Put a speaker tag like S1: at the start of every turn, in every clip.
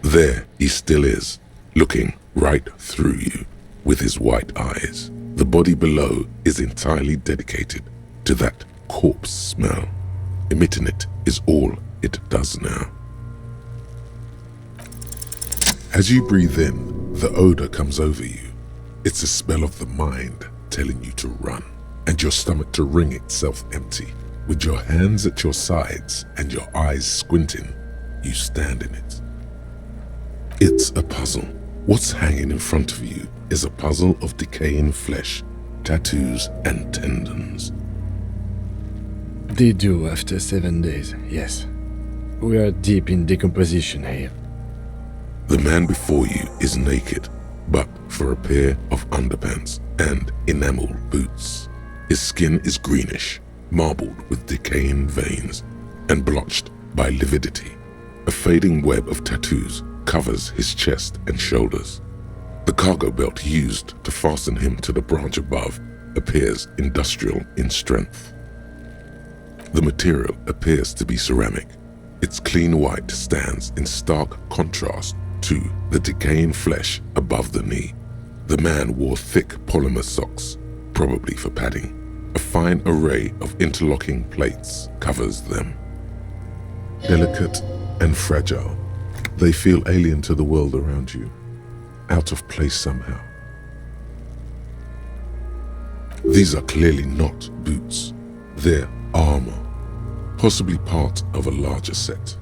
S1: There he still is, looking right through you with his white eyes. The body below is entirely dedicated to that corpse smell. Emitting it is all it does now. As you breathe in, the odor comes over you. It's a smell of the mind telling you to run, and your stomach to wring itself empty. With your hands at your sides and your eyes squinting, you stand in it. It's a puzzle. What's hanging in front of you is a puzzle of decaying flesh, tattoos, and tendons.
S2: They do after 7 days, yes. We are deep in decomposition here.
S1: The man before you is naked, but for a pair of underpants and enamel boots. His skin is greenish, marbled with decaying veins, and blotched by lividity. A fading web of tattoos covers his chest and shoulders. The cargo belt used to fasten him to the branch above appears industrial in strength. The material appears to be ceramic. Its clean white stands in stark contrast to the decaying flesh above the knee. The man wore thick polymer socks, probably for padding. A fine array of interlocking plates covers them. Delicate and fragile, they feel alien to the world around you, out of place somehow. These are clearly not boots. They're armor, possibly part of a larger set.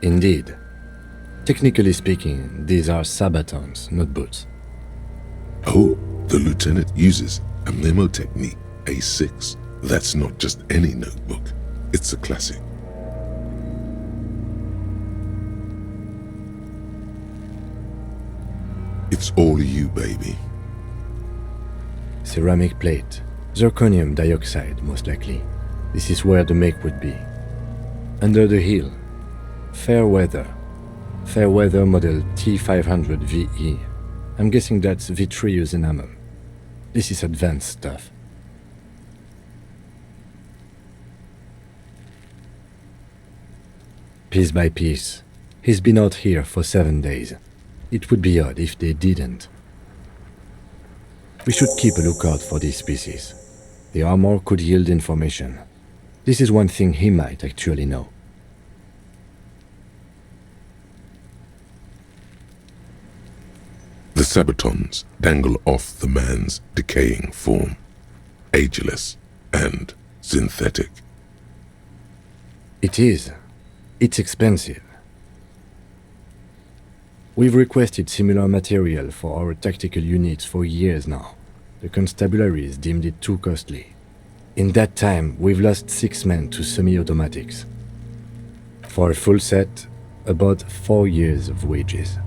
S2: Indeed. Technically speaking, these are sabatons, not boots.
S1: Oh, the lieutenant uses a memo technique A6. That's not just any notebook. It's a classic. It's all you, baby.
S2: Ceramic plate. Zirconium dioxide, most likely. This is where the make would be. Under the heel. Fairweather. Fairweather model T500 VE. I'm guessing that's vitreous enamel. This is advanced stuff. Piece by piece. He's been out here for 7 days. It would be odd if they didn't. We should keep a lookout for these species. The armor could yield information. This is one thing he might actually know.
S1: The sabatons dangle off the man's decaying form, ageless and synthetic.
S2: It is. It's expensive. We've requested similar material for our tactical units for years now. The constabularies deemed it too costly. In that time, we've lost 6 men to semi-automatics. For a full set, about 4 years of wages.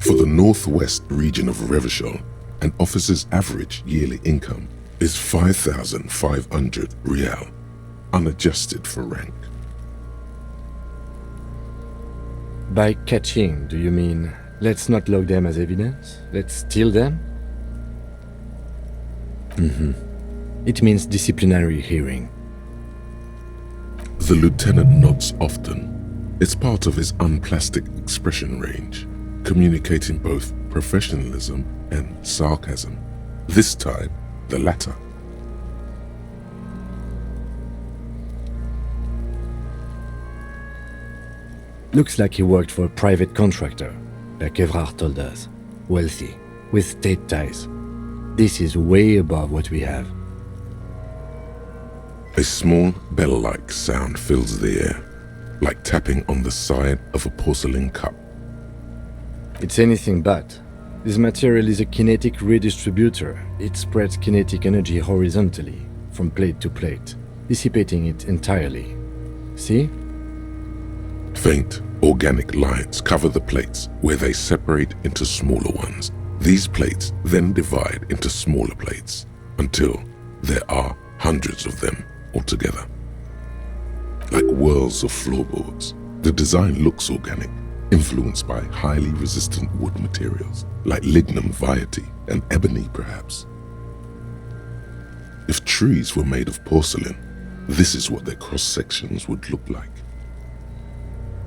S1: For the northwest region of Revachol, an officer's average yearly income is 5,500 rial, unadjusted for rank.
S2: By catching, do you mean let's not log them as evidence? Let's steal them? It means disciplinary hearing.
S1: The lieutenant nods often. It's part of his unplastic expression range, communicating both professionalism and sarcasm. This time, the latter.
S2: Looks like he worked for a private contractor, like Evrard told us. Wealthy, with state ties. This is way above what we have.
S1: A small bell-like sound fills the air, like tapping on the side of a porcelain cup.
S2: It's anything but. This material is a kinetic redistributor. It spreads kinetic energy horizontally, from plate to plate, dissipating it entirely. See?
S1: Faint, organic lines cover the plates where they separate into smaller ones. These plates then divide into smaller plates until there are hundreds of them altogether. Like whirls of floorboards, the design looks organic, influenced by highly resistant wood materials, like lignum vitae and ebony perhaps. If trees were made of porcelain, This is what their cross-sections would look like.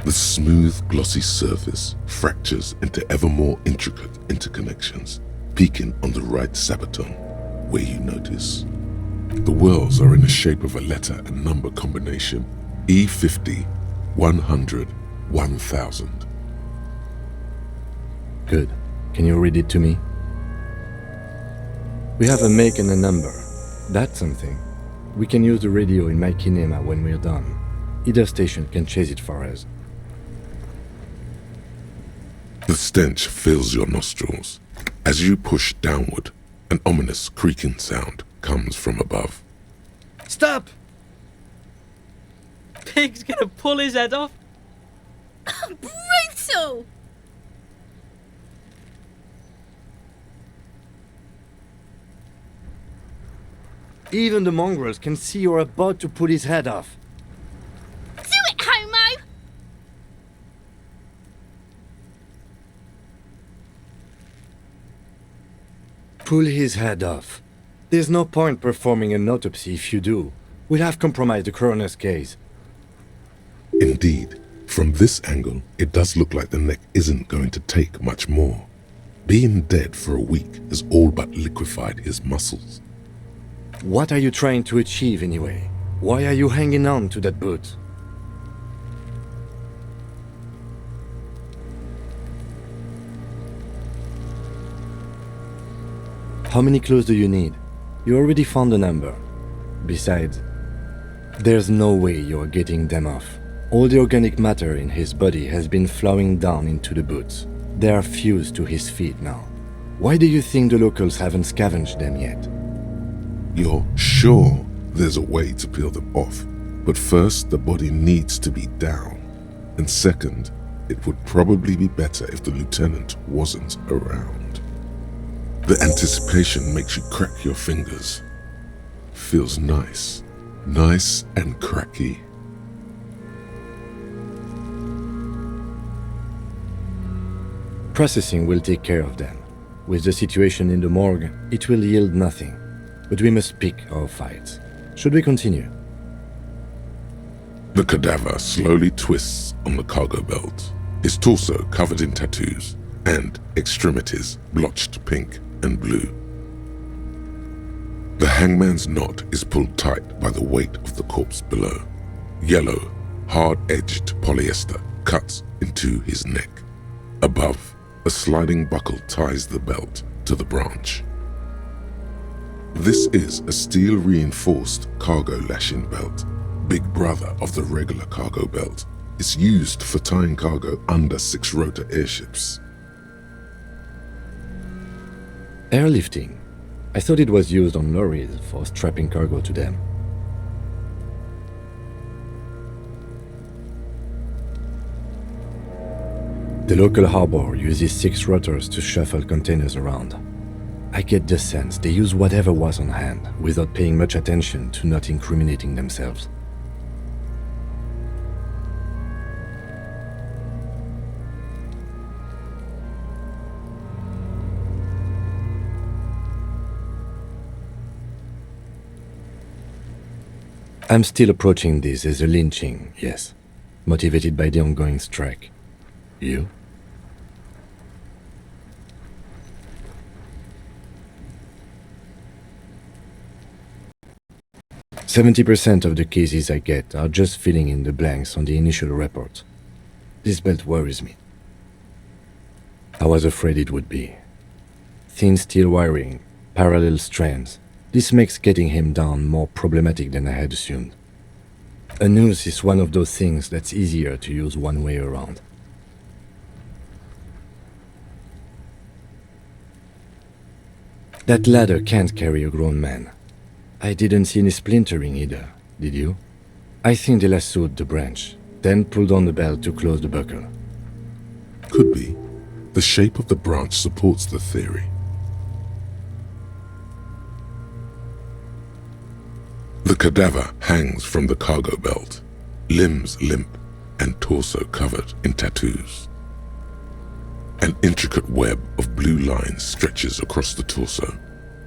S1: The smooth, glossy surface fractures into ever more intricate interconnections, peaking on the right sabaton, where you notice. The whorls are in the shape of a letter and number combination, E50, 100, 1000.
S2: Good. Can you read it to me? We have a make and a number. That's something. We can use the radio in my kinema when we're done. Either station can chase it for us.
S1: The stench fills your nostrils. As you push downward, an ominous creaking sound comes from above.
S3: Stop!
S4: Pig's gonna pull his head off.
S5: Brutal!
S2: Even the mongrels can see you're about to pull his head off.
S5: Do it, Homo!
S2: Pull his head off. There's no point performing an autopsy if you do. We'll have compromised the coroner's case.
S1: Indeed, from this angle, it does look like the neck isn't going to take much more. Being dead for a week has all but liquefied his muscles.
S2: What are you trying to achieve anyway? Why are you hanging on to that boot? How many clues do you need? You already found the number. Besides, there's no way you're getting them off. All the organic matter in his body has been flowing down into the boots. They are fused to his feet now. Why do you think the locals haven't scavenged them yet?
S1: You're sure there's a way to peel them off, but first the body needs to be down. And second, it would probably be better if the lieutenant wasn't around. The anticipation makes you crack your fingers. Feels nice. Nice and cracky.
S2: Processing will take care of them. With the situation in the morgue, it will yield nothing. But we must pick our fights. Should we continue?
S1: The cadaver slowly twists on the cargo belt, his torso covered in tattoos, and extremities blotched pink and blue. The hangman's knot is pulled tight by the weight of the corpse below. Yellow, hard-edged polyester cuts into his neck. Above, a sliding buckle ties the belt to the branch. This is a steel-reinforced cargo lashing belt, big brother of the regular cargo belt. It's used for tying cargo under 6-rotor airships.
S2: Airlifting. I thought it was used on lorries for strapping cargo to them. The local harbor uses 6 rotors to shuffle containers around. I get the sense they use whatever was on hand without paying much attention to not incriminating themselves. I'm still approaching this as a lynching, yes, motivated by the ongoing strike. You? "70% of the cases I get are just filling in the blanks on the initial report. This belt worries me. I was afraid it would be. Thin steel wiring, parallel strands. This makes getting him down more problematic than I had assumed. A noose is one of those things that's easier to use one way around. That ladder can't carry a grown man. I didn't see any splintering either, did you? I think they lassoed the branch, then pulled on the belt to close the buckle.
S1: Could be. The shape of the branch supports the theory. The cadaver hangs from the cargo belt, limbs limp and torso covered in tattoos. An intricate web of blue lines stretches across the torso,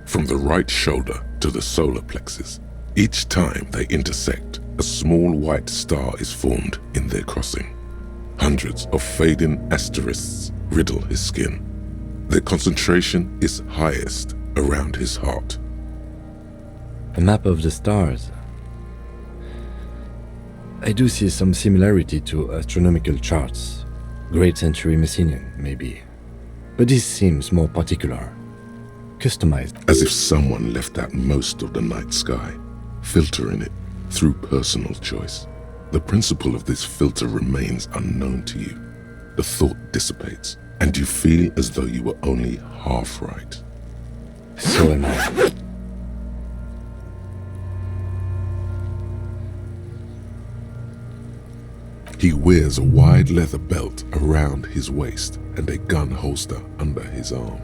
S1: from the right shoulder to the solar plexus, Each time they intersect, a small white star is formed in their crossing. Hundreds of fading asterisks riddle his skin. Their concentration is highest around his heart.
S2: A map of the stars. I do see some similarity to astronomical charts. Great Century Messinian, maybe. But this seems more particular. Customized.
S1: As if someone left out most of the night sky, filtering it through personal choice. The principle of this filter remains unknown to you. The thought dissipates, and you feel as though you were only half right.
S2: So am I.
S1: He wears a wide leather belt around his waist and a gun holster under his arm.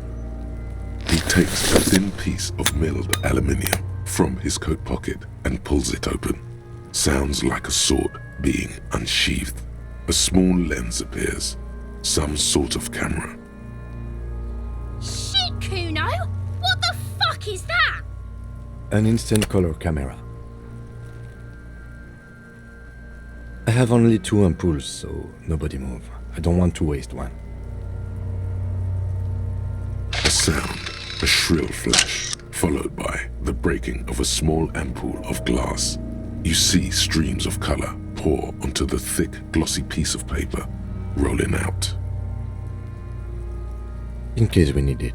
S1: He takes a thin piece of milled aluminium from his coat pocket and pulls it open. Sounds like a sword being unsheathed. A small lens appears, some sort of camera.
S5: Shit, Kuno! What the fuck is that?
S2: An instant color camera. I have only 2 ampoules, so nobody move. I don't want to waste one.
S1: A sound, a shrill flash, followed by the breaking of a small ampoule of glass. You see streams of color pour onto the thick, glossy piece of paper, rolling out.
S2: In case we need it.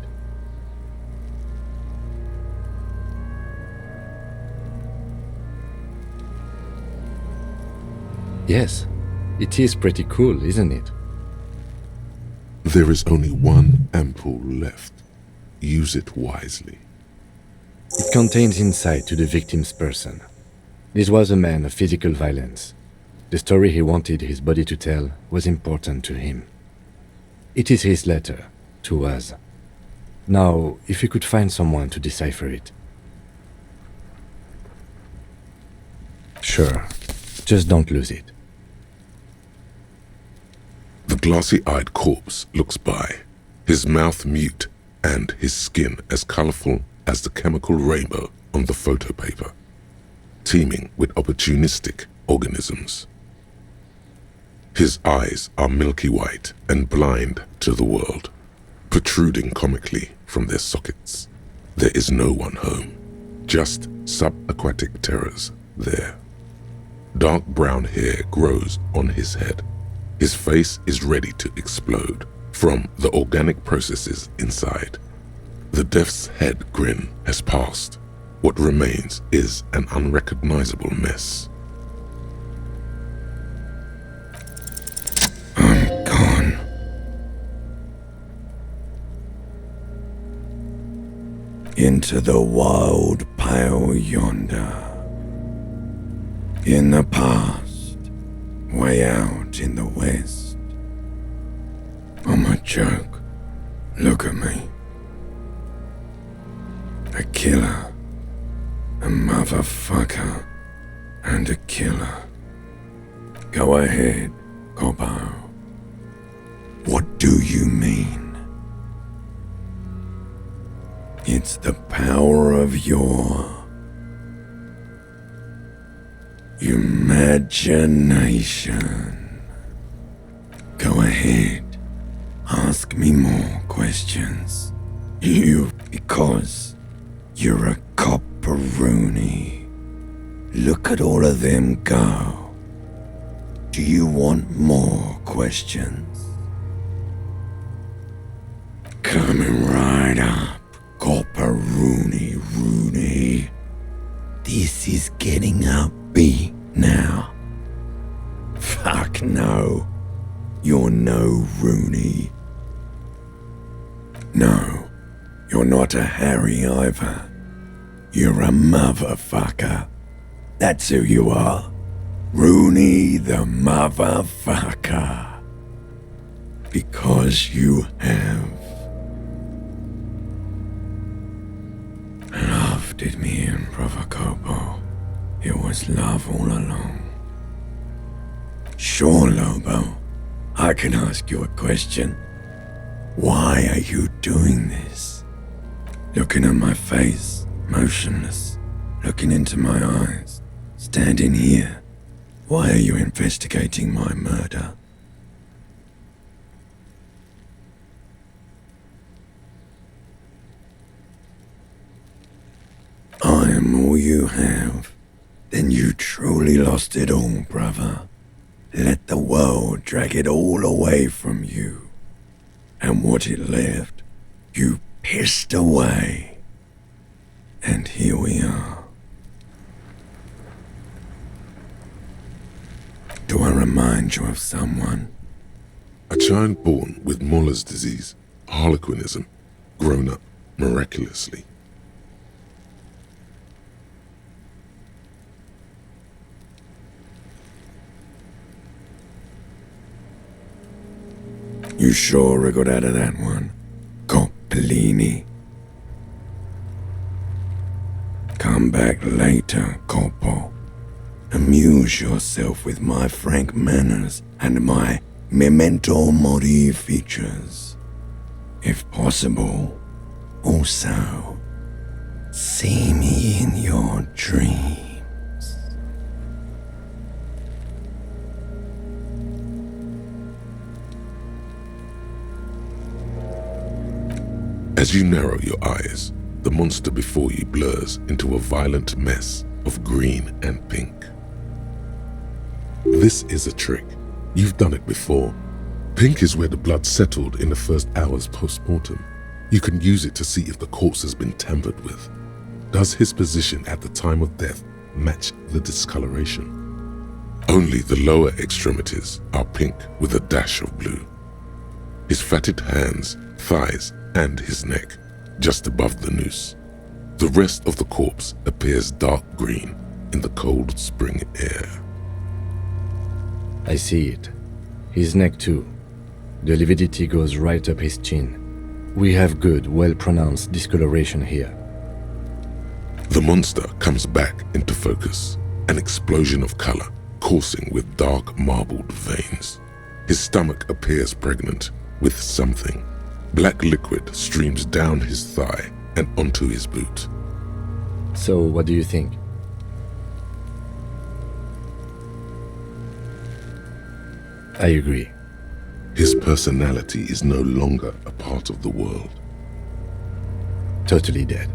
S2: Yes, it is pretty cool, isn't it?
S1: There is only one ampoule left. Use it wisely.
S2: It contains insight to the victim's person. This was a man of physical violence. The story he wanted his body to tell was important to him. It is his letter to us. Now, if we could find someone to decipher it. Sure, just don't lose it.
S1: The glossy-eyed corpse looks by, his mouth mute and his skin as colorful as the chemical rainbow on the photo paper, teeming with opportunistic organisms. His eyes are milky white and blind to the world, protruding comically from their sockets. There is no one home, just subaquatic terrors there. Dark brown hair grows on his head. His face is ready to explode from the organic processes inside. The death's head grin has passed. What remains is an unrecognizable mess.
S3: I'm gone. Into the wild pale yonder. In the past, way out in the west. I'm a joke. Look at me. A killer. A motherfucker. And a killer. Go ahead, Cobbo. What do you mean? It's the power of your imagination. Go ahead. Ask me more questions. Because you're a copperoonie. Look at all of them go. Do you want more questions? Coming right up, copperoonie Rooney. This is getting upbeat now. Fuck no. You're no Rooney. No, you're not a Harry either. You're a motherfucker. That's who you are. Rooney the motherfucker. Because you have love did me in, Brother Cobo. It was love all along. Sure, Lobo. I can ask you a question. Why are you doing this? Looking at my face, motionless, looking into my eyes, standing here. Why are you investigating my murder? I am all you have. Then you truly lost it all, brother. Let the world drag it all away from you. And what it left, you pissed away. And here we are. Do I remind you of someone?
S1: A child born with Muller's disease, harlequinism, grown up miraculously.
S3: You sure wriggled out of that one, Coppellini. Come back later, Coppo. Amuse yourself with my frank manners and my memento mori features. If possible, also, see me in your dreams.
S1: As you narrow your eyes, the monster before you blurs into a violent mess of green and pink. This is a trick. You've done it before. Pink is where the blood settled in the first hours post-mortem. You can use it to see if the corpse has been tampered with. Does his position at the time of death match the discoloration? Only the lower extremities are pink with a dash of blue. His fatted hands, thighs, and his neck, just above the noose. The rest of the corpse appears dark green in the cold spring air.
S2: I see it. His neck too. The lividity goes right up his chin. We have good, well-pronounced discoloration here.
S1: The monster comes back into focus, an explosion of color, coursing with dark marbled veins. His stomach appears pregnant with something. Black liquid streams down his thigh and onto his boot.
S2: So, what do you think? I agree.
S1: His personality is no longer a part of the world.
S2: Totally dead.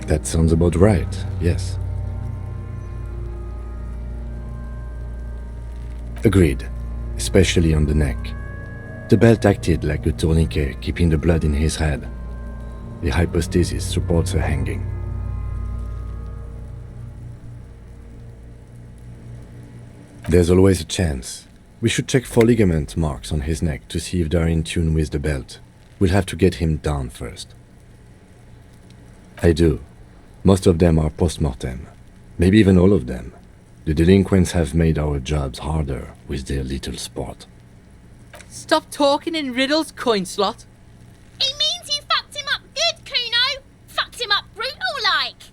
S2: That sounds about right, yes. Agreed, especially on the neck. The belt acted like a tourniquet, keeping the blood in his head. The hypostasis supports a hanging. There's always a chance. We should check for ligament marks on his neck to see if they're in tune with the belt. We'll have to get him down first. I do. Most of them are post-mortem. Maybe even all of them. The delinquents have made our jobs harder with their little sport.
S4: Stop talking in riddles, coin slot.
S5: He means you fucked him up good, Kuno. Fucked him up brutal-like.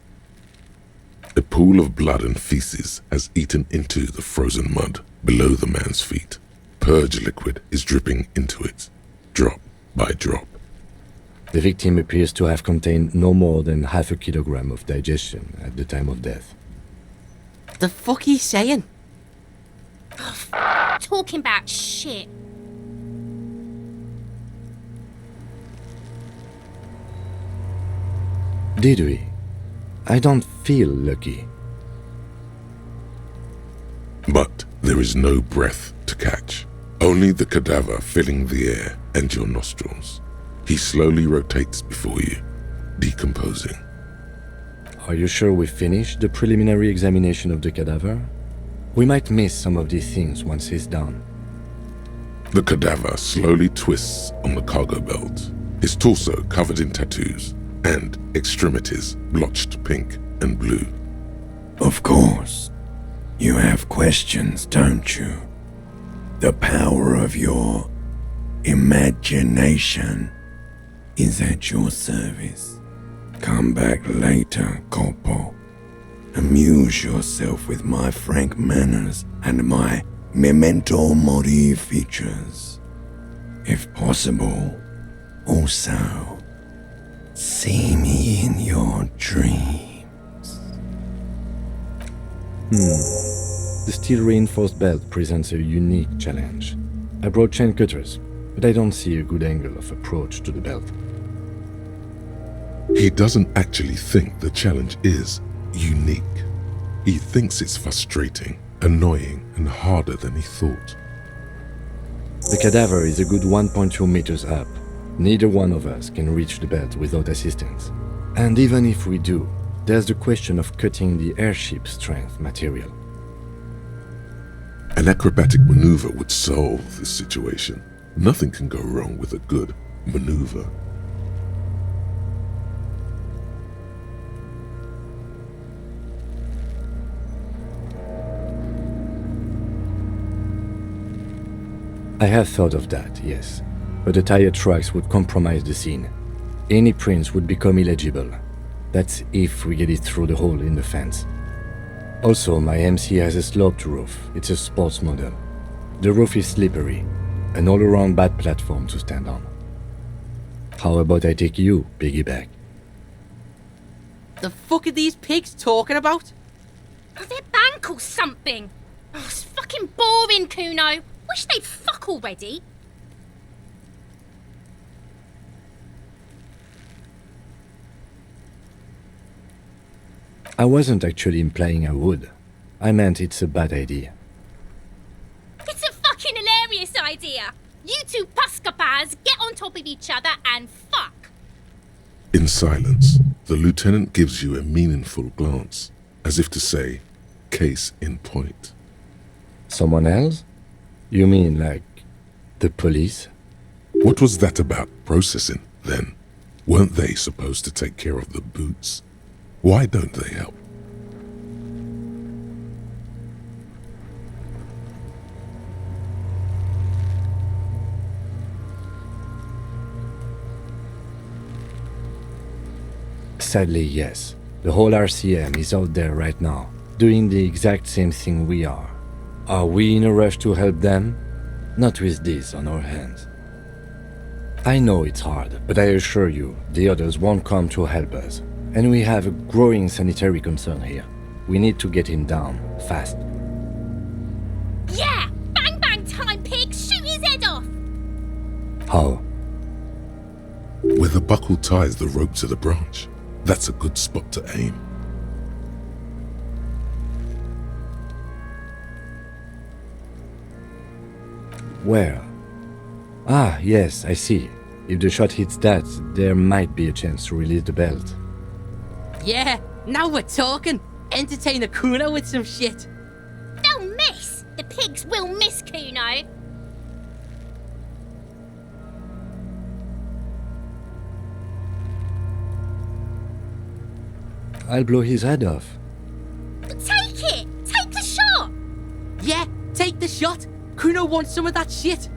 S1: A pool of blood and feces has eaten into the frozen mud below the man's feet. Purge liquid is dripping into it, drop by drop.
S2: The victim appears to have contained no more than half a kilogram of digestion at the time of death.
S4: The fuck he saying?
S5: Talking about shit.
S2: Did we? I don't feel lucky.
S1: But there is no breath to catch, only the cadaver filling the air and your nostrils. He slowly rotates before you, decomposing.
S2: Are you sure we finished the preliminary examination of the cadaver? We might miss some of these things once he's done.
S1: The cadaver slowly twists on the cargo belt, his torso covered in tattoos, and extremities blotched pink and blue.
S3: Of course. You have questions, don't you? The power of your imagination is at your service. Come back later, Coppo. Amuse yourself with my frank manners and my memento mori features. If possible, also see me in your dreams.
S2: The steel reinforced belt presents a unique challenge. I brought chain cutters, but I don't see a good angle of approach to the belt.
S1: He doesn't actually think the challenge is unique. He thinks it's frustrating, annoying, and harder than he thought.
S2: The cadaver is a good 1.2 meters up. Neither one of us can reach the belt without assistance. And even if we do, there's the question of cutting the airship strength material.
S1: An acrobatic maneuver would solve this situation. Nothing can go wrong with a good maneuver.
S2: I have thought of that, yes, but the tire tracks would compromise the scene. Any prints would become illegible. That's if we get it through the hole in the fence. Also, my MC has a sloped roof. It's a sports model. The roof is slippery, an all-around bad platform to stand on. How about I take you, piggyback?
S4: The fuck are these pigs talking about?
S5: Oh, they're bank or something. Oh, it's fucking boring, Kuno. Wish they'd fuck already.
S2: I wasn't actually implying I would. I meant it's a bad idea.
S5: It's a fucking hilarious idea. You two Puskapas get on top of each other and fuck.
S1: In silence, the lieutenant gives you a meaningful glance, as if to say, case in point.
S2: Someone else? You mean like the police?
S1: What was that about processing, then? Weren't they supposed to take care of the boots? Why don't they help?
S2: Sadly, yes. The whole RCM is out there right now, doing the exact same thing we are. Are we in a rush to help them? Not with this on our hands. I know it's hard, but I assure you, the others won't come to help us. And we have a growing sanitary concern here. We need to get him down, fast.
S5: Yeah! Bang bang time, pig! Shoot his head off!
S2: How?
S1: Where the buckle ties the rope to the branch. That's a good spot to aim.
S2: Where? Ah, yes, I see. If the shot hits that, there might be a chance to release the belt.
S4: Yeah, now we're talking. Entertain the Kuno with some shit.
S5: They'll miss! The pigs will miss Kuno.
S2: I'll blow his head off.
S5: Take it! Take the shot!
S4: Yeah, take the shot. Kuno wants some of that shit.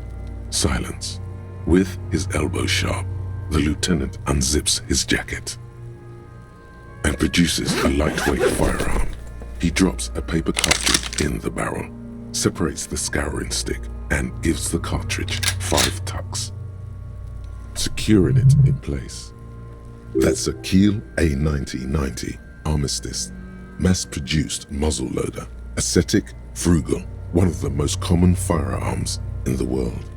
S1: Silence. With his elbow sharp, the lieutenant unzips his jacket and produces a lightweight firearm. He drops a paper cartridge in the barrel, separates the scouring stick, and gives the cartridge 5 tucks, securing it in place. That's a Kiel A9090 Armistice, mass-produced muzzleloader, ascetic, frugal, one of the most common firearms in the world.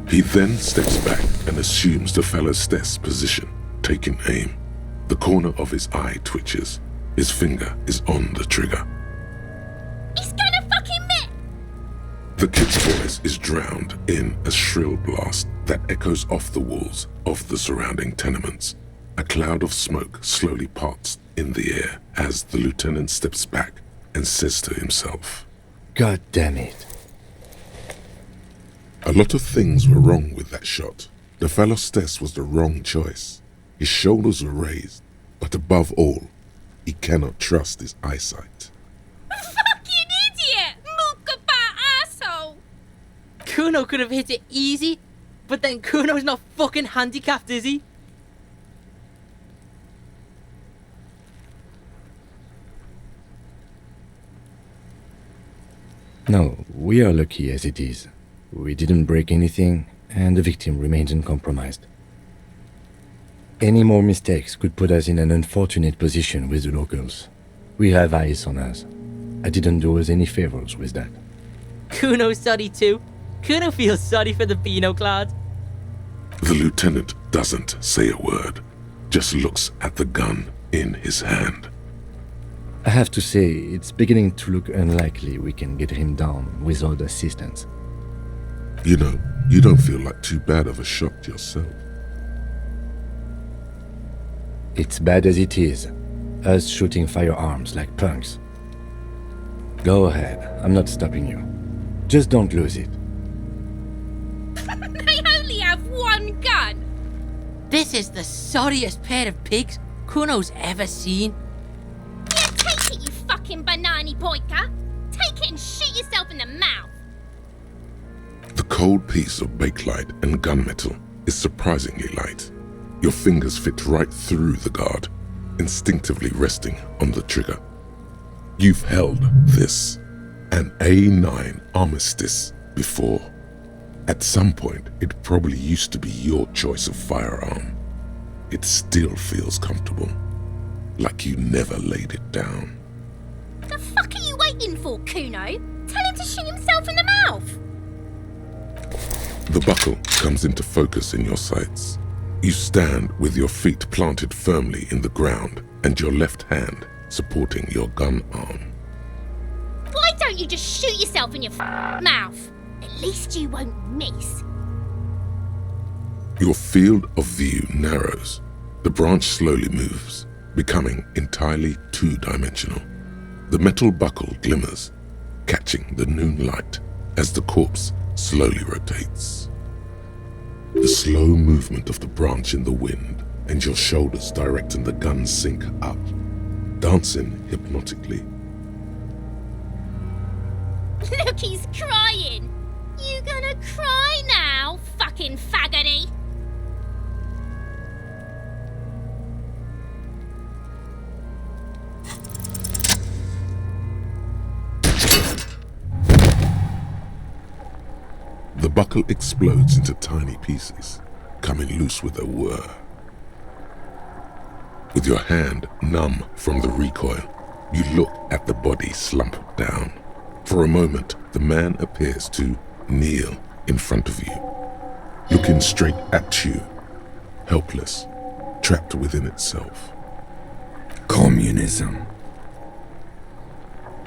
S1: He then steps back and assumes the Phalostes position, taking aim. The corner of his eye twitches. His finger is on the trigger.
S5: He's gonna fucking miss!
S1: The kid's voice is drowned in a shrill blast that echoes off the walls of the surrounding tenements. A cloud of smoke slowly parts in the air as the lieutenant steps back and says to himself,
S2: God damn it.
S1: a lot of things were wrong with that shot. The Phalostes was the wrong choice. His shoulders were raised, but above all, he cannot trust his eyesight.
S5: Fucking idiot! Mookaba asshole!
S4: Kuno could have hit it easy, but then Kuno's not fucking handicapped, is he?
S2: No, we are lucky as it is. We didn't break anything, and the victim remains uncompromised. Any more mistakes could put us in an unfortunate position with the locals. We have eyes on us. I didn't do us any favors with that.
S4: Kuno's sorry too. Kuno feels sorry for the Beano Cloud.
S1: The lieutenant doesn't say a word, just looks at the gun in his hand.
S2: I have to say, it's beginning to look unlikely we can get him down without assistance.
S1: You know, you don't feel like too bad of a shot yourself.
S2: It's bad as it is, us shooting firearms like punks. Go ahead, I'm not stopping you. Just don't lose it.
S5: They only have one gun.
S4: This is the sorriest pair of pigs Kuno's ever seen.
S5: Yeah, take it, you fucking banani poika. Take it and shoot yourself in the mouth.
S1: The cold piece of bakelite and gunmetal is surprisingly light. Your fingers fit right through the guard, instinctively resting on the trigger. You've held this, an A9 Armistice, before. At some point, it probably used to be your choice of firearm. It still feels comfortable, like you never laid it down.
S5: The fuck are you waiting for, Kuno? Tell him to shoot himself in the mouth.
S1: The buckle comes into focus in your sights. You stand with your feet planted firmly in the ground and your left hand supporting your gun arm.
S5: Why don't you just shoot yourself in your mouth? At least you won't miss.
S1: Your field of view narrows. The branch slowly moves, becoming entirely two-dimensional. The metal buckle glimmers, catching the noon light as the corpse slowly rotates. The slow movement of the branch in the wind and your shoulders directing the gun sync up, dancing hypnotically.
S5: Look, he's crying. You gonna cry now, fucking faggoty?
S1: The buckle explodes into tiny pieces, coming loose with a whir. With your hand numb from the recoil, you look at the body slump down. For a moment, the man appears to kneel in front of you, looking straight at you, helpless, trapped within itself.
S3: Communism.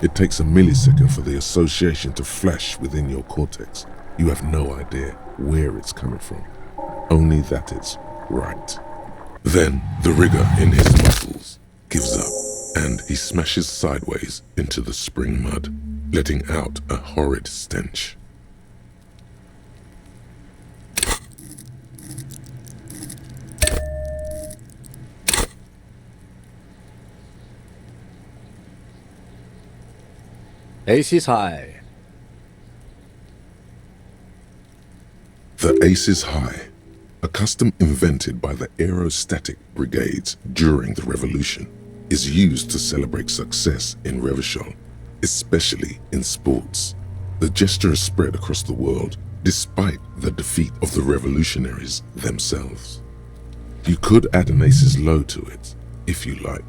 S1: It takes a millisecond for the association to flash within your cortex. You have no idea where it's coming from, only that it's right. Then the rigor in his muscles gives up, and he smashes sideways into the spring mud, letting out a horrid stench.
S2: Ace is high.
S1: The Ace is High, a custom invented by the aerostatic brigades during the revolution, is used to celebrate success in Revachol, especially in sports. The gesture is spread across the world despite the defeat of the revolutionaries themselves. You could add an Ace's Low to it, if you like,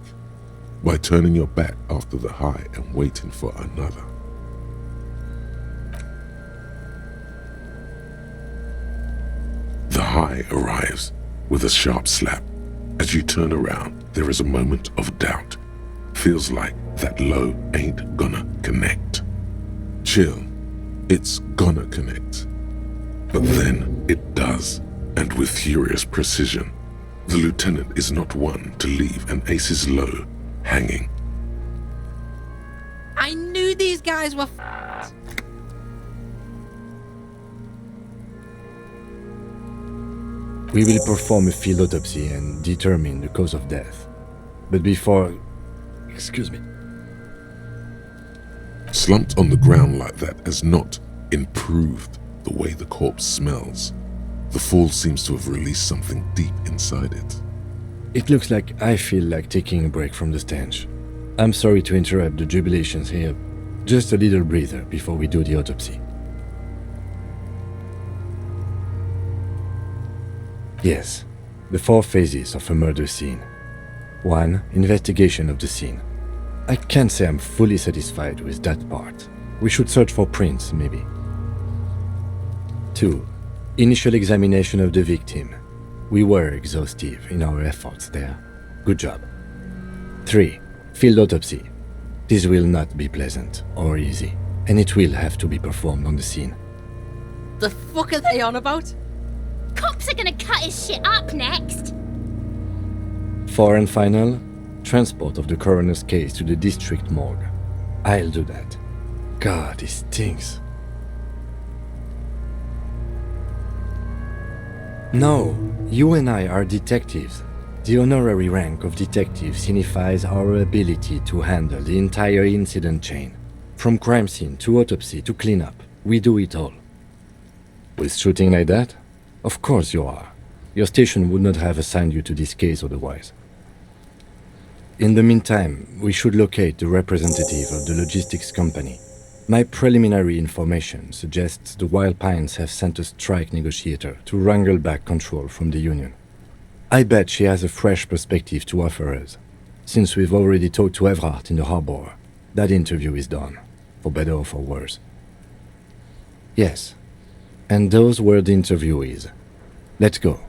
S1: by turning your back after the high and waiting for another. The high arrives with a sharp slap. As you turn around, there is a moment of doubt. Feels like that low ain't gonna connect. Chill, it's gonna connect. But then it does, and with furious precision. The lieutenant is not one to leave an Ace's Low hanging.
S4: I knew these guys were f***ed.
S2: We will perform a field autopsy and determine the cause of death. But before... Excuse me.
S1: Slumped on the ground like that has not improved the way the corpse smells. The fall seems to have released something deep inside it.
S2: It looks like I feel like taking a break from the stench. I'm sorry to interrupt the jubilations here. Just a little breather before we do the autopsy. Yes, the 4 phases of a murder scene. 1. Investigation of the scene. I can't say I'm fully satisfied with that part. We should search for prints, maybe. 2. Initial examination of the victim. We were exhaustive in our efforts there. Good job. 3. Field autopsy. This will not be pleasant or easy, and it will have to be performed on the scene.
S4: The fuck are they on about?
S5: Cops are gonna cut his shit up next.
S2: 4 and final, transport of the coroner's case to the district morgue. I'll do that. God, this stinks. No, you and I are detectives. The honorary rank of detective signifies our ability to handle the entire incident chain. From crime scene to autopsy to cleanup, we do it all. With shooting like that? Of course you are. Your station would not have assigned you to this case otherwise. In the meantime, we should locate the representative of the logistics company. My preliminary information suggests the Wild Pines have sent a strike negotiator to wrangle back control from the union. I bet she has a fresh perspective to offer us. Since we've already talked to Evrart in the harbor, that interview is done, for better or for worse. Yes, and those were the interviewees. Let's go.